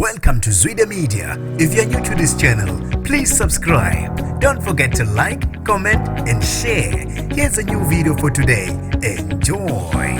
Welcome to Zwida Media. If you're new to this channel, please subscribe. Don't forget to like, comment and share. Here's a new video for today. Enjoy.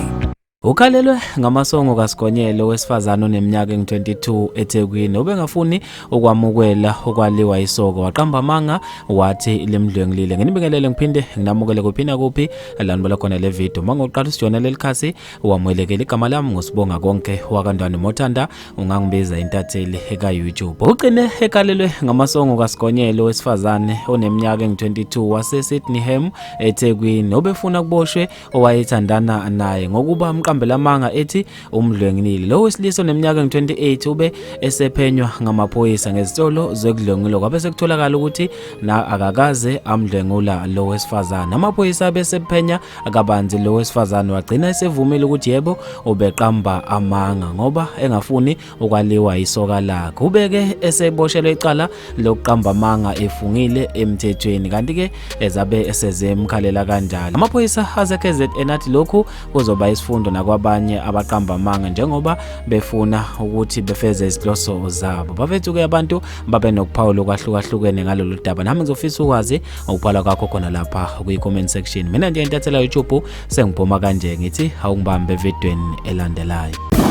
Ukhalelwe ngamasongo kaSigonyela Owesifazane oneminyaka engu-22 eThekwini obengafuni ukwamukela ukwaliwa Isoka waqamba amanga wathi lemdlwengulile. Nginibingelele ngiphinde nginamukele kuphina kuphi lanibala khona le video. Mangoqala usijona lelikhasi wamwelekela igama lami ngosibonga konke wakandwana Mothanda ungangibiza intatheli eka YouTube. Uqine ekhalelwe ngamasongo kaSigonyela Owesifazane oneminyaka engu-22 wase-Sydney eThekwini obefuna kuboshwe owayethandana naye ngokuba amanga ethi umdlwengulile. Lo wesilisa oneminyaka engu-28 ube esephenywa ngamaphoyisa ngezitolo zokudlwengulwa kwabe sekutholakala ukuthi na akakaze amdlwengula lo wesifazane. Amaphoyisa besephenya akabanzi lo wesifazane wagcina esevumile ukuthi yebo ubeqamba amanga ngoba engafuni ukwaliwa Isoka lakhe. Ubeke eseboshelwe icala lokuqamba amanga efungile emthethweni kanti ke ezabe esezimkhalela kanjalo. Amaphoyisa aze-KZN athi lokhu kuzoba isifundo nakwabanye abaqamba amanga njengoba befuna ukuthi befeze izihloso zabo. Bafethu-ke abantu babe nokuphawula okwahlukahlukene ngalolu daba. Nami ngizofisa ukwazi ukuphala kwakho khona lapha kwi-comment section. Mina nje intathela YouTube sengiphuma kanje ngithi awungibambe evidweni elandelayo.